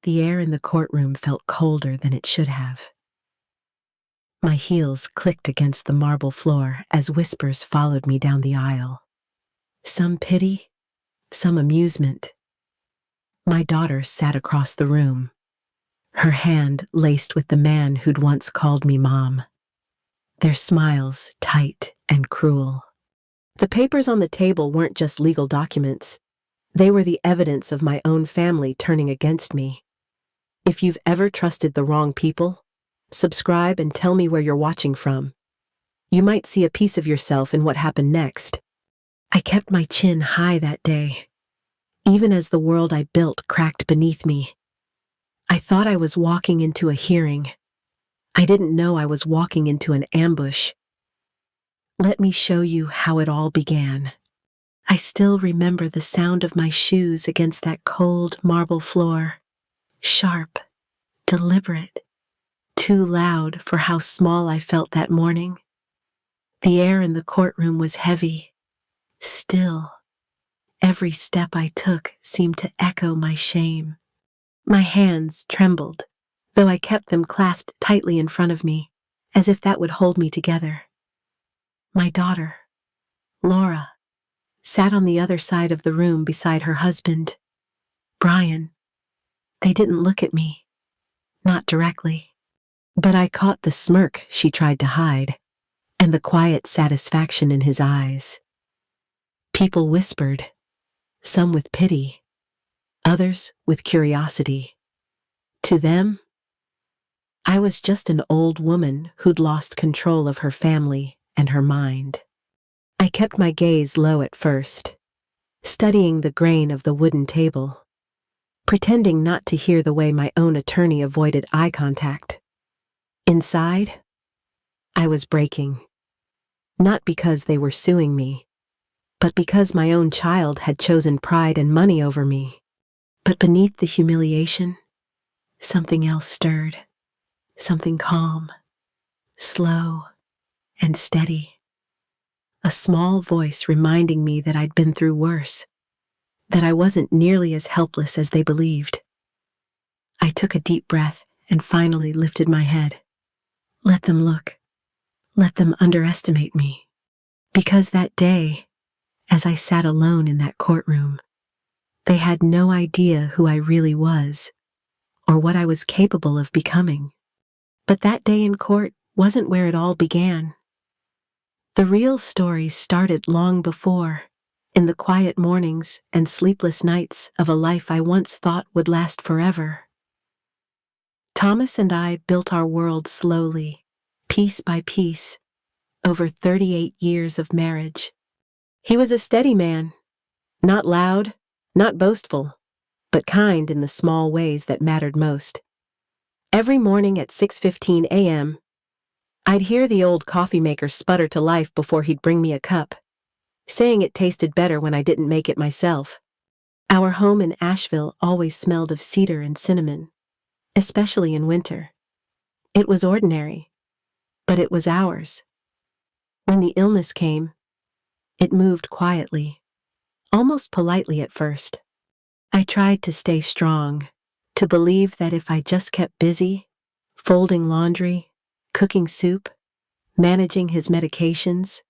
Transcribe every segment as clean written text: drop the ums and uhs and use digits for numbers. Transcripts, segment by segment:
the air in the courtroom felt colder than it should have. My heels clicked against the marble floor as whispers followed me down the aisle. Some pity, some amusement. My daughter sat across the room, her hand laced with the man who'd once called me Mom, their smiles tight and cruel. The papers on the table weren't just legal documents. They were the evidence of my own family turning against me. If you've ever trusted the wrong people, subscribe and tell me where you're watching from. You might see a piece of yourself in what happened next. I kept my chin high that day, even as the world I built cracked beneath me. I thought I was walking into a hearing. I didn't know I was walking into an ambush. Let me show you how it all began. I still remember the sound of my shoes against that cold marble floor. Sharp, deliberate, too loud for how small I felt that morning. The air in the courtroom was heavy, still. Every step I took seemed to echo my shame. My hands trembled, though I kept them clasped tightly in front of me, as if that would hold me together. My daughter, Laura, sat on the other side of the room beside her husband, Brian. They didn't look at me, not directly, but I caught the smirk she tried to hide, and the quiet satisfaction in his eyes. People whispered, some with pity, others with curiosity. To them, I was just an old woman who'd lost control of her family and her mind. I kept my gaze low at first, studying the grain of the wooden table, pretending not to hear the way my own attorney avoided eye contact. Inside, I was breaking. Not because they were suing me, but because my own child had chosen pride and money over me. But beneath the humiliation, something else stirred. Something calm, slow, and steady. A small voice reminding me that I'd been through worse, that I wasn't nearly as helpless as they believed. I took a deep breath and finally lifted my head. Let them look. Let them underestimate me. Because that day, as I sat alone in that courtroom, they had no idea who I really was or what I was capable of becoming. But that day in court wasn't where it all began. The real story started long before, in the quiet mornings and sleepless nights of a life I once thought would last forever. Thomas and I built our world slowly, piece by piece, over 38 years of marriage. He was a steady man, not loud, not boastful, but kind in the small ways that mattered most. Every morning at 6:15 a.m., I'd hear the old coffee maker sputter to life before he'd bring me a cup, saying it tasted better when I didn't make it myself. Our home in Asheville always smelled of cedar and cinnamon, especially in winter. It was ordinary, but it was ours. When the illness came, it moved quietly, almost politely at first. I tried to stay strong, to believe that if I just kept busy, folding laundry, cooking soup, managing his medications,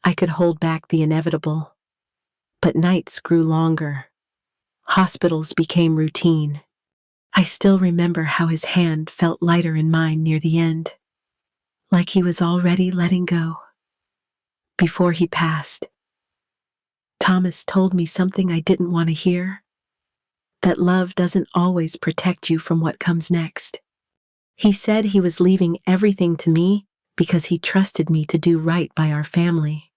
I could hold back the inevitable. But nights grew longer. Hospitals became routine. I still remember how his hand felt lighter in mine near the end, like he was already letting go. Before he passed, Thomas told me something I didn't want to hear, that love doesn't always protect you from what comes next. He said he was leaving everything to me because he trusted me to do right by our family.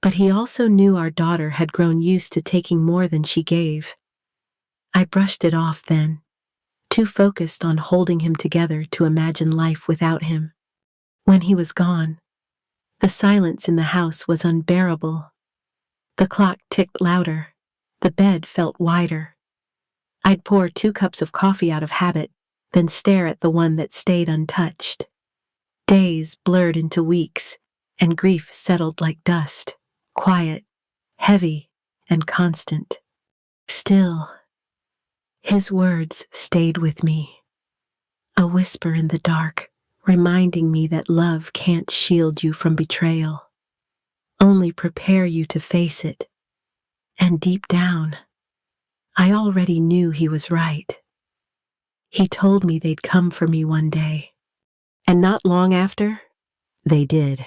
But he also knew our daughter had grown used to taking more than she gave. I brushed it off then, too focused on holding him together to imagine life without him. When he was gone, the silence in the house was unbearable. The clock ticked louder. The bed felt wider. I'd pour 2 cups of coffee out of habit, then stare at the one that stayed untouched. Days blurred into weeks, and grief settled like dust, quiet, heavy, and constant. Still, His words stayed with me, a whisper in the dark, reminding me that love can't shield you from betrayal, only prepare you to face it. And deep down, I already knew he was right. He told me they'd come for me one day. And not long after, they did.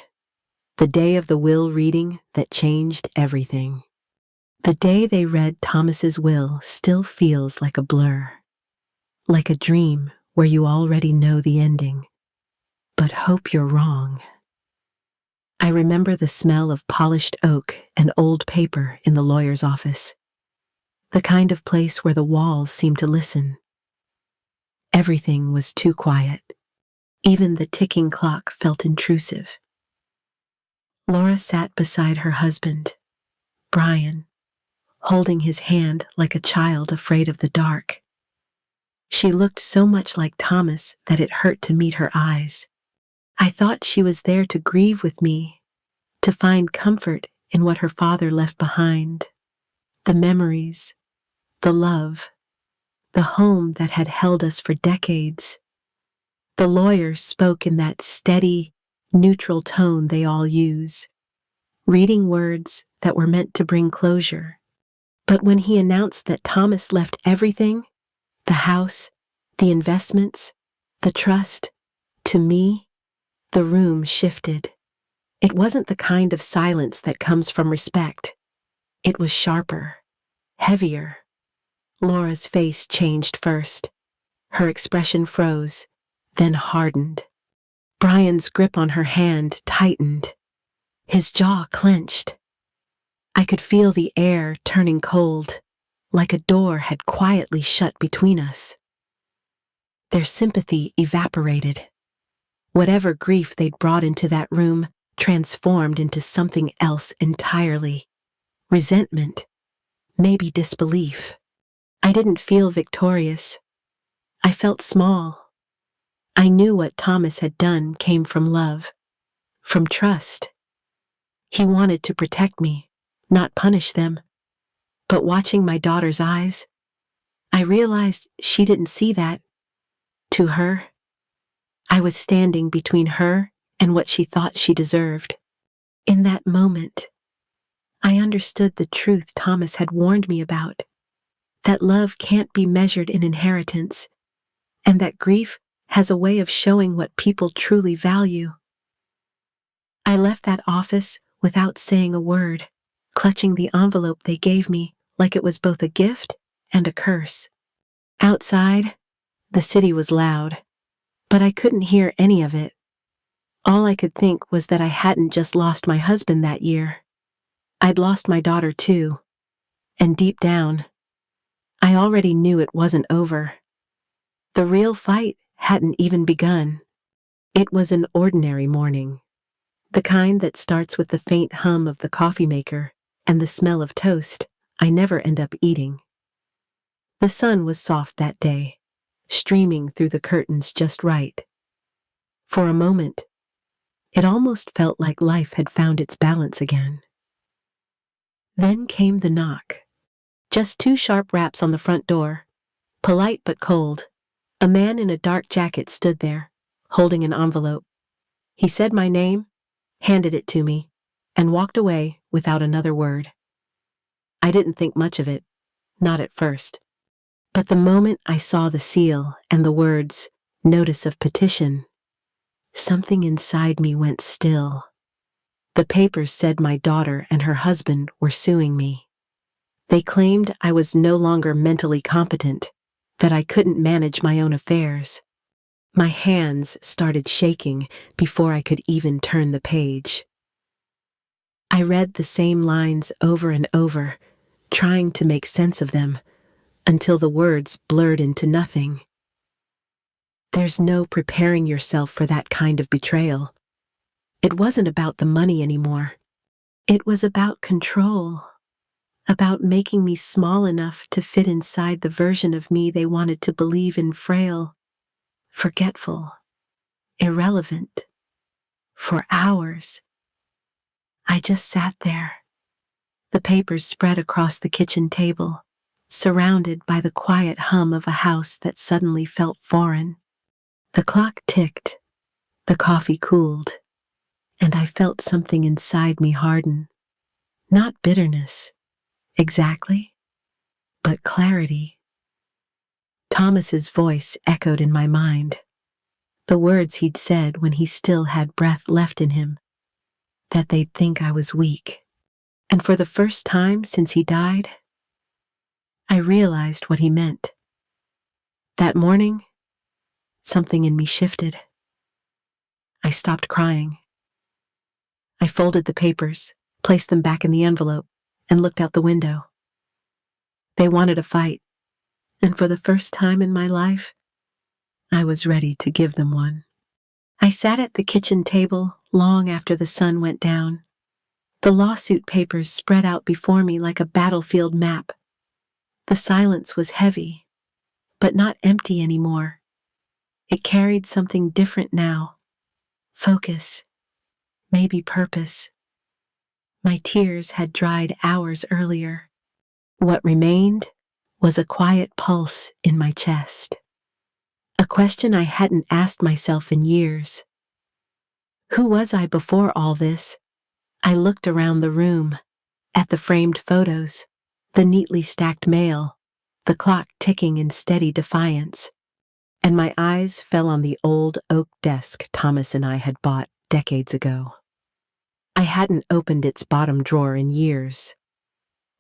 The day of the will reading that changed everything. The day they read Thomas's will still feels like a blur, like a dream where you already know the ending, but hope you're wrong. I remember the smell of polished oak and old paper in the lawyer's office, the kind of place where the walls seem to listen. Everything was too quiet. Even the ticking clock felt intrusive. Laura sat beside her husband, Brian, holding his hand like a child afraid of the dark. She looked so much like Thomas that it hurt to meet her eyes. I thought she was there to grieve with me, to find comfort in what her father left behind, the memories, the love, the home that had held us for decades. The lawyer spoke in that steady, neutral tone they all use, reading words that were meant to bring closure. But when he announced that Thomas left everything, the house, the investments, the trust, to me, the room shifted. It wasn't the kind of silence that comes from respect. It was sharper, heavier. Laura's face changed first. Her expression froze, then hardened. Brian's grip on her hand tightened. His jaw clenched. I could feel the air turning cold, like a door had quietly shut between us. Their sympathy evaporated. Whatever grief they'd brought into that room transformed into something else entirely. Resentment, maybe disbelief. I didn't feel victorious. I felt small. I knew what Thomas had done came from love, from trust. He wanted to protect me, not punish them. But watching my daughter's eyes, I realized she didn't see that. To her, I was standing between her and what she thought she deserved. In that moment, I understood the truth Thomas had warned me about, that love can't be measured in inheritance, and that grief has a way of showing what people truly value. I left that office without saying a word, clutching the envelope they gave me like it was both a gift and a curse. Outside, the city was loud, but I couldn't hear any of it. All I could think was that I hadn't just lost my husband that year. I'd lost my daughter too, and deep down, I already knew it wasn't over. The real fight hadn't even begun. It was an ordinary morning, the kind that starts with the faint hum of the coffee maker and the smell of toast I never end up eating. The sun was soft that day, streaming through the curtains just right. For a moment, it almost felt like life had found its balance again. Then came the knock. Just two sharp raps on the front door, polite but cold. A man in a dark jacket stood there, holding an envelope. He said my name, handed it to me, and walked away without another word. I didn't think much of it, not at first. But the moment I saw the seal and the words, "Notice of Petition," something inside me went still. The papers said my daughter and her husband were suing me. They claimed I was no longer mentally competent, that I couldn't manage my own affairs. My hands started shaking before I could even turn the page. I read the same lines over and over, trying to make sense of them, until the words blurred into nothing. There's no preparing yourself for that kind of betrayal. It wasn't about the money anymore. It was about control, about making me small enough to fit inside the version of me they wanted to believe in, frail, forgetful, irrelevant. For hours, I just sat there. The papers spread across the kitchen table, surrounded by the quiet hum of a house that suddenly felt foreign. The clock ticked, the coffee cooled, and I felt something inside me harden. Not bitterness, exactly, but clarity. Thomas's voice echoed in my mind, the words he'd said when he still had breath left in him, that they'd think I was weak. And for the first time since he died, I realized what he meant. That morning, something in me shifted. I stopped crying. I folded the papers, placed them back in the envelope, and looked out the window. They wanted a fight, and for the first time in my life, I was ready to give them one. I sat at the kitchen table long after the sun went down. The lawsuit papers spread out before me like a battlefield map. The silence was heavy, but not empty anymore. It carried something different now. Focus, maybe purpose. My tears had dried hours earlier. What remained was a quiet pulse in my chest. A question I hadn't asked myself in years. Who was I before all this? I looked around the room, at the framed photos, the neatly stacked mail, the clock ticking in steady defiance, and my eyes fell on the old oak desk Thomas and I had bought decades ago. I hadn't opened its bottom drawer in years.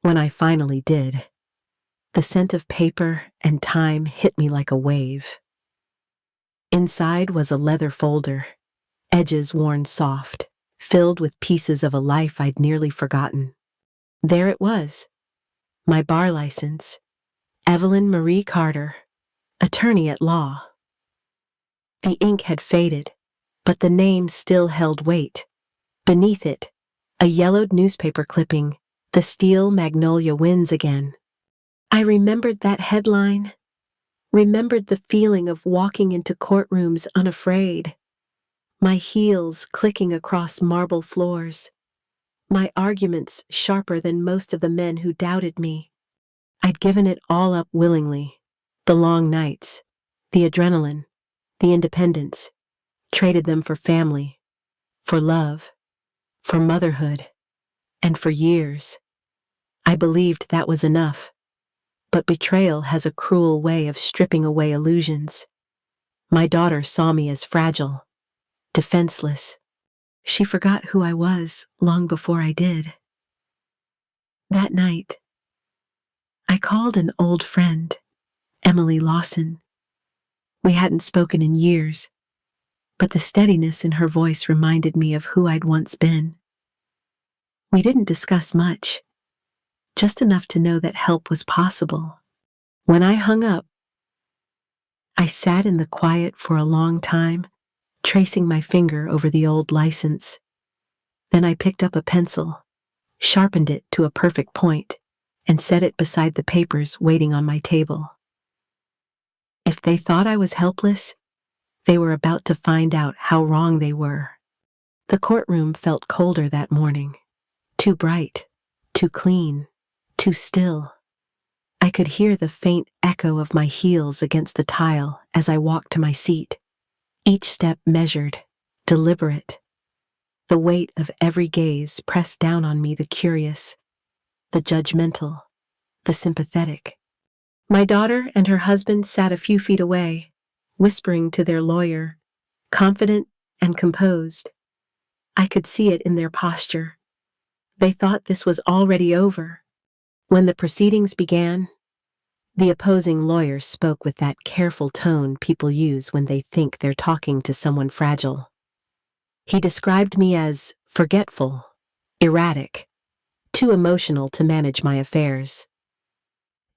When I finally did, the scent of paper and time hit me like a wave. Inside was a leather folder, edges worn soft, filled with pieces of a life I'd nearly forgotten. There it was, my bar license, Evelyn Marie Carter, attorney at law. The ink had faded, but the name still held weight. Beneath it, a yellowed newspaper clipping, "The Steel Magnolia wins again." I remembered that headline, remembered the feeling of walking into courtrooms unafraid, my heels clicking across marble floors, my arguments sharper than most of the men who doubted me. I'd given it all up willingly, the long nights, the adrenaline, the independence, traded them for family, for love, for motherhood, and for years. I believed that was enough. But betrayal has a cruel way of stripping away illusions. My daughter saw me as fragile, defenseless. She forgot who I was long before I did. That night, I called an old friend, Emily Lawson. We hadn't spoken in years, but the steadiness in her voice reminded me of who I'd once been. We didn't discuss much, just enough to know that help was possible. When I hung up, I sat in the quiet for a long time, tracing my finger over the old license. Then I picked up a pencil, sharpened it to a perfect point, and set it beside the papers waiting on my table. If they thought I was helpless, they were about to find out how wrong they were. The courtroom felt colder that morning, too bright, too clean, too still. I could hear the faint echo of my heels against the tile as I walked to my seat, each step measured, deliberate. The weight of every gaze pressed down on me, the curious, the judgmental, the sympathetic. My daughter and her husband sat a few feet away, whispering to their lawyer, confident and composed. I could see it in their posture. They thought this was already over. When the proceedings began, the opposing lawyer spoke with that careful tone people use when they think they're talking to someone fragile. He described me as forgetful, erratic, too emotional to manage my affairs.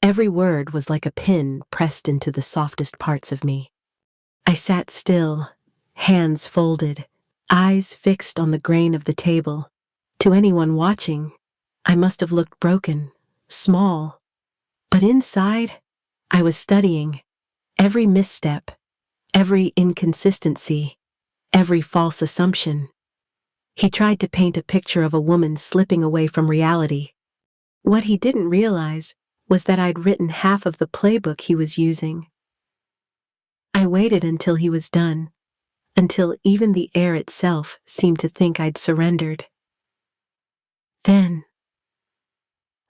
Every word was like a pin pressed into the softest parts of me. I sat still, hands folded, eyes fixed on the grain of the table. To anyone watching, I must have looked broken, small. But inside, I was studying every misstep, every inconsistency, every false assumption. He tried to paint a picture of a woman slipping away from reality. What he didn't realize was that I'd written half of the playbook he was using. I waited until he was done, until even the air itself seemed to think I'd surrendered. Then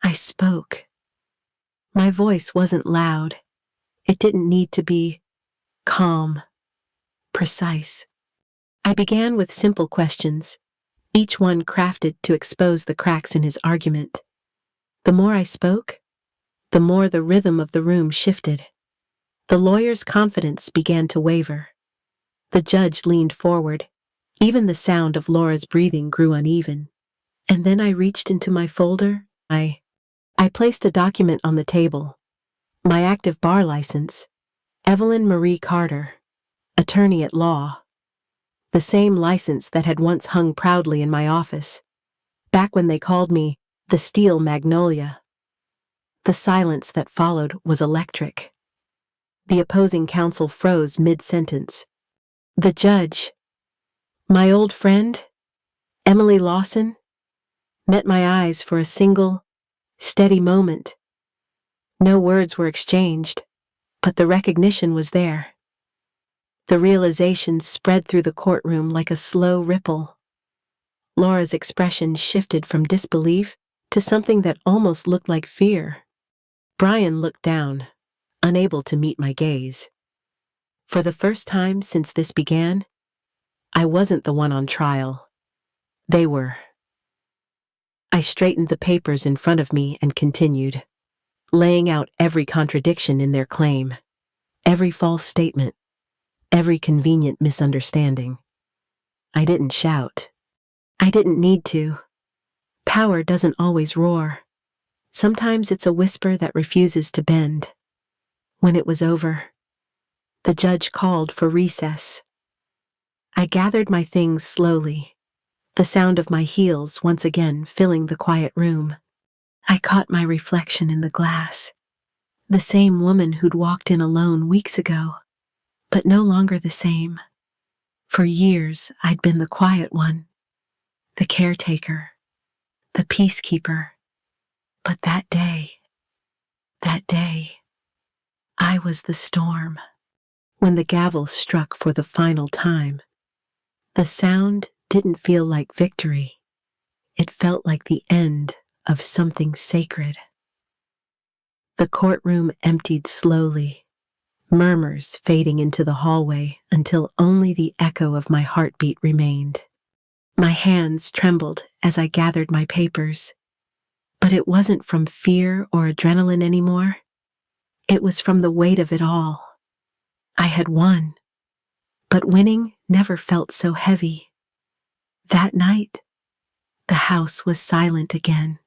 I spoke. My voice wasn't loud. It didn't need to be calm, precise. I began with simple questions, each one crafted to expose the cracks in his argument. The more I spoke, the more the rhythm of the room shifted. The lawyer's confidence began to waver. The judge leaned forward. Even the sound of Laura's breathing grew uneven. And then I reached into my folder. I placed a document on the table. My active bar license. Evelyn Marie Carter, attorney at law. The same license that had once hung proudly in my office, back when they called me the Steel Magnolia. The silence that followed was electric. The opposing counsel froze mid-sentence. The judge, my old friend, Emily Lawson, met my eyes for a single, steady moment. No words were exchanged, but the recognition was there. The realization spread through the courtroom like a slow ripple. Laura's expression shifted from disbelief to something that almost looked like fear. Brian looked down, unable to meet my gaze. For the first time since this began, I wasn't the one on trial. They were. I straightened the papers in front of me and continued, laying out every contradiction in their claim, every false statement, every convenient misunderstanding. I didn't shout. I didn't need to. Power doesn't always roar. Sometimes it's a whisper that refuses to bend. When it was over, the judge called for recess. I gathered my things slowly, the sound of my heels once again filling the quiet room. I caught my reflection in the glass. The same woman who'd walked in alone weeks ago, but no longer the same. For years, I'd been the quiet one, the caretaker, the peacekeeper. But that day, I was the storm. When the gavel struck for the final time, the sound didn't feel like victory. It felt like the end of something sacred. The courtroom emptied slowly, murmurs fading into the hallway until only the echo of my heartbeat remained. My hands trembled as I gathered my papers, but it wasn't from fear or adrenaline anymore. It was from the weight of it all. I had won, but winning never felt so heavy. That night, the house was silent again,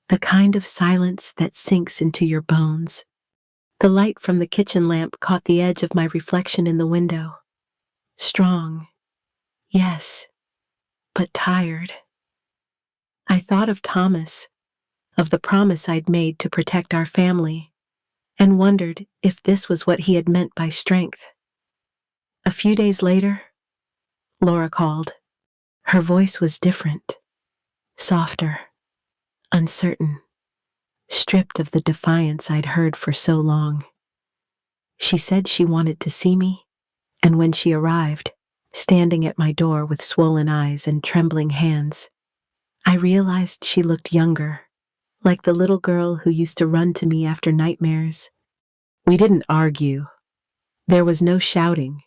the kind of silence that sinks into your bones. The light from the kitchen lamp caught the edge of my reflection in the window. Strong, yes, but tired. I thought of Thomas, of the promise I'd made to protect our family, and wondered if this was what he had meant by strength. A few days later, Laura called. Her voice was different, softer, uncertain, stripped of the defiance I'd heard for so long. She said she wanted to see me, and when she arrived, standing at my door with swollen eyes and trembling hands, I realized she looked younger, like the little girl who used to run to me after nightmares. We didn't argue. There was no shouting,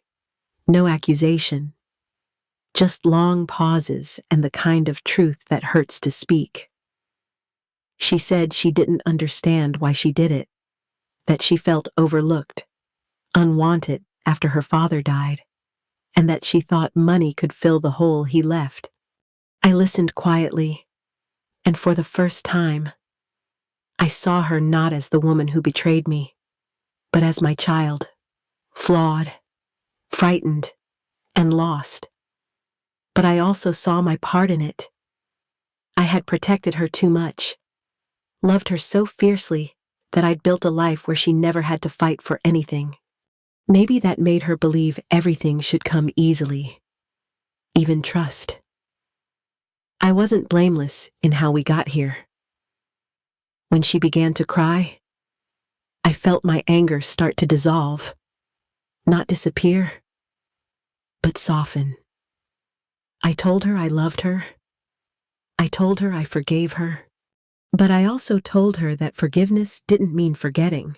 no accusation, just long pauses and the kind of truth that hurts to speak. She said she didn't understand why she did it, that she felt overlooked, unwanted after her father died, and that she thought money could fill the hole he left. I listened quietly, and for the first time, I saw her not as the woman who betrayed me, but as my child, flawed, frightened, and lost. But I also saw my part in it. I had protected her too much, loved her so fiercely that I'd built a life where she never had to fight for anything. Maybe that made her believe everything should come easily, even trust. I wasn't blameless in how we got here. When she began to cry, I felt my anger start to dissolve, not disappear, but soften. I told her I loved her. I told her I forgave her. But I also told her that forgiveness didn't mean forgetting,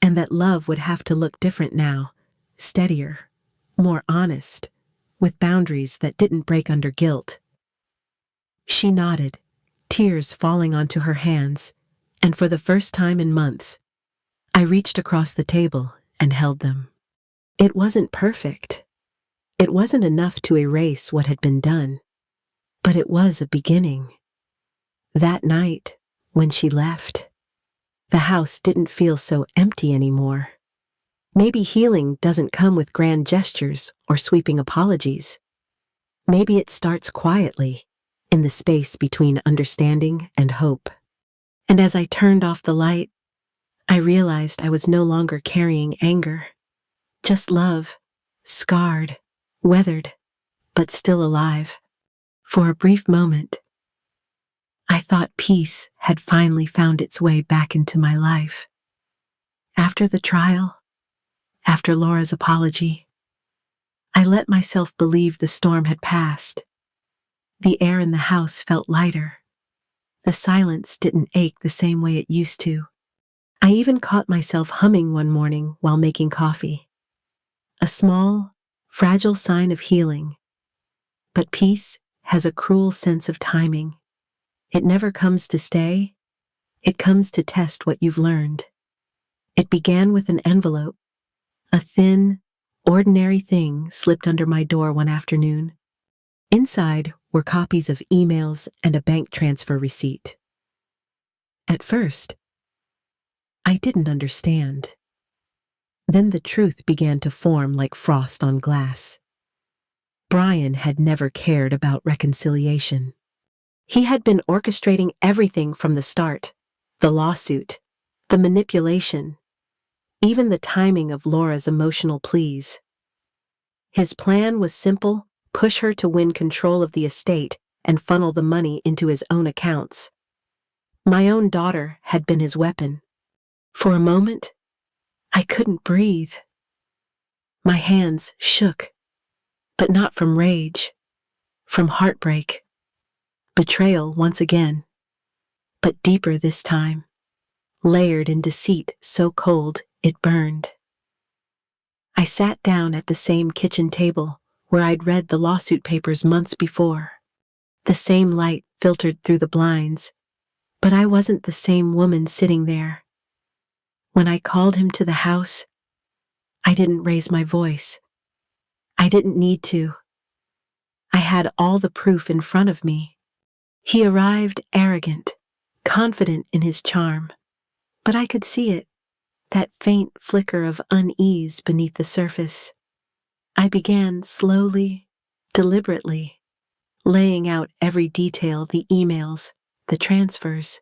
and that love would have to look different now, steadier, more honest, with boundaries that didn't break under guilt. She nodded, tears falling onto her hands, and for the first time in months, I reached across the table and held them. It wasn't perfect. It wasn't enough to erase what had been done, but it was a beginning. That night, when she left, the house didn't feel so empty anymore. Maybe healing doesn't come with grand gestures or sweeping apologies. Maybe it starts quietly, in the space between understanding and hope. And as I turned off the light, I realized I was no longer carrying anger, just love, scarred, weathered, but still alive. For a brief moment, I thought peace had finally found its way back into my life. After the trial, after Laura's apology, I let myself believe the storm had passed. The air in the house felt lighter. The silence didn't ache the same way it used to. I even caught myself humming one morning while making coffee. A small, fragile sign of healing. But peace has a cruel sense of timing. It never comes to stay. It comes to test what you've learned. It began with an envelope, a thin, ordinary thing slipped under my door one afternoon. Inside were copies of emails and a bank transfer receipt. At first, I didn't understand. Then the truth began to form like frost on glass. Brian had never cared about reconciliation. He had been orchestrating everything from the start, the lawsuit, the manipulation, even the timing of Laura's emotional pleas. His plan was simple: push her to win control of the estate and funnel the money into his own accounts. My own daughter had been his weapon. For a moment, I couldn't breathe. My hands shook, but not from rage, from heartbreak. Betrayal once again, but deeper this time, layered in deceit so cold it burned. I sat down at the same kitchen table where I'd read the lawsuit papers months before. The same light filtered through the blinds, but I wasn't the same woman sitting there. When I called him to the house, I didn't raise my voice. I didn't need to. I had all the proof in front of me. He arrived arrogant, confident in his charm, but I could see it, that faint flicker of unease beneath the surface. I began slowly, deliberately, laying out every detail: the emails, the transfers,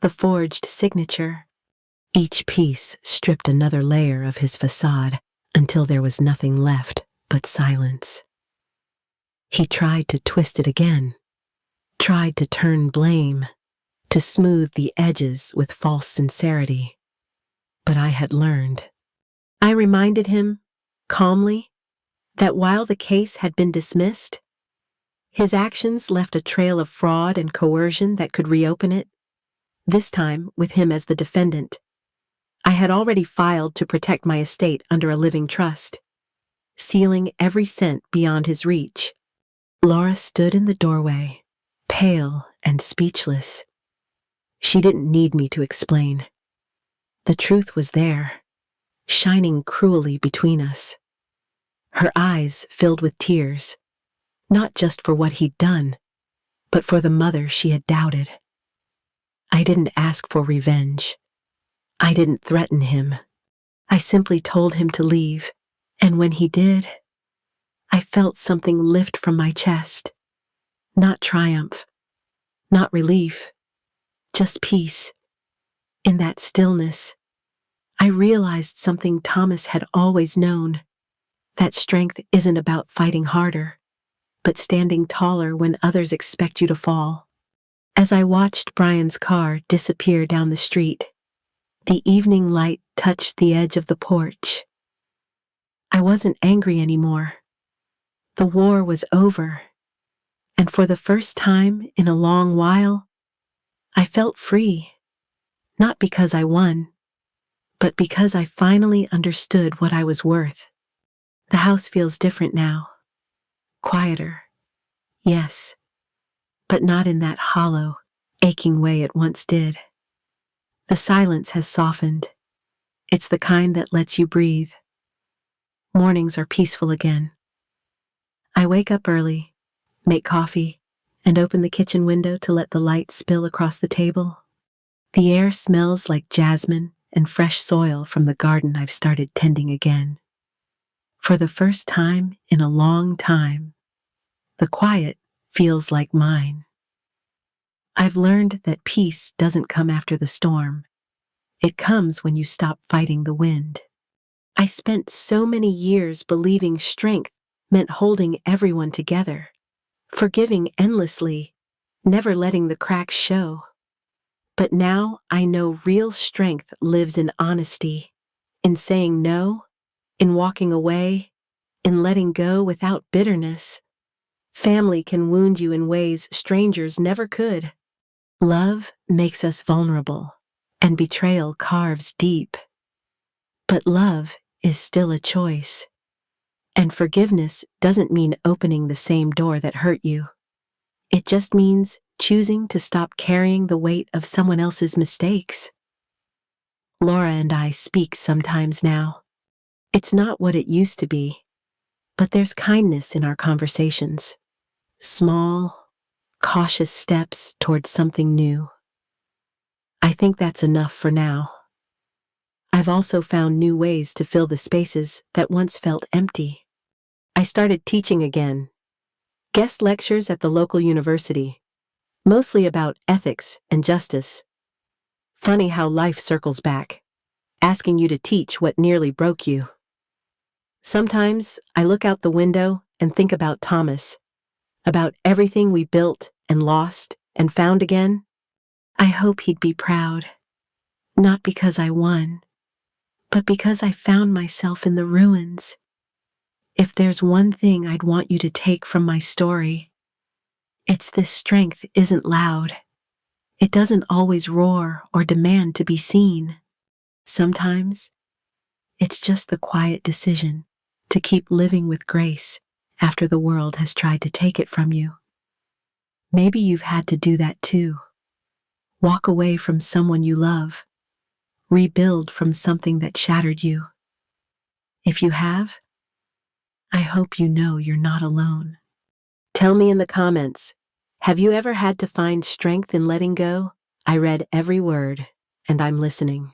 the forged signature. Each piece stripped another layer of his facade until there was nothing left but silence. He tried to twist it again, tried to turn blame, to smooth the edges with false sincerity. But I had learned. I reminded him, calmly, that while the case had been dismissed, his actions left a trail of fraud and coercion that could reopen it, this time with him as the defendant. I had already filed to protect my estate under a living trust, sealing every cent beyond his reach. Laura stood in the doorway, pale and speechless. She didn't need me to explain. The truth was there, shining cruelly between us. Her eyes filled with tears, not just for what he'd done, but for the mother she had doubted. I didn't ask for revenge. I didn't threaten him. I simply told him to leave, and when he did, I felt something lift from my chest. Not triumph, not relief, just peace. In that stillness, I realized something Thomas had always known, that strength isn't about fighting harder, but standing taller when others expect you to fall. As I watched Brian's car disappear down the street, the evening light touched the edge of the porch. I wasn't angry anymore. The war was over, and for the first time in a long while, I felt free. Not because I won, but because I finally understood what I was worth. The house feels different now. Quieter, yes, but not in that hollow, aching way it once did. The silence has softened. It's the kind that lets you breathe. Mornings are peaceful again. I wake up early, make coffee, and open the kitchen window to let the light spill across the table. The air smells like jasmine and fresh soil from the garden I've started tending again. For the first time in a long time, the quiet feels like mine. I've learned that peace doesn't come after the storm. It comes when you stop fighting the wind. I spent so many years believing strength meant holding everyone together, forgiving endlessly, never letting the cracks show. But now I know real strength lives in honesty, in saying no, in walking away, in letting go without bitterness. Family can wound you in ways strangers never could. Love makes us vulnerable, and betrayal carves deep. But love is still a choice. And forgiveness doesn't mean opening the same door that hurt you. It just means choosing to stop carrying the weight of someone else's mistakes. Laura and I speak sometimes now. It's not what it used to be, but there's kindness in our conversations. Small, cautious steps towards something new. I think that's enough for now. I've also found new ways to fill the spaces that once felt empty. I started teaching again. Guest lectures at the local university, mostly about ethics and justice. Funny how life circles back, asking you to teach what nearly broke you. Sometimes I look out the window and think about Thomas, about everything we built and lost and found again. I hope he'd be proud, not because I won, but because I found myself in the ruins. If there's one thing I'd want you to take from my story, it's this strength isn't loud. It doesn't always roar or demand to be seen. Sometimes, it's just the quiet decision to keep living with grace after the world has tried to take it from you. Maybe you've had to do that too. Walk away from someone you love. Rebuild from something that shattered you. If you have, I hope you know you're not alone. Tell me in the comments, have you ever had to find strength in letting go? I read every word, and I'm listening.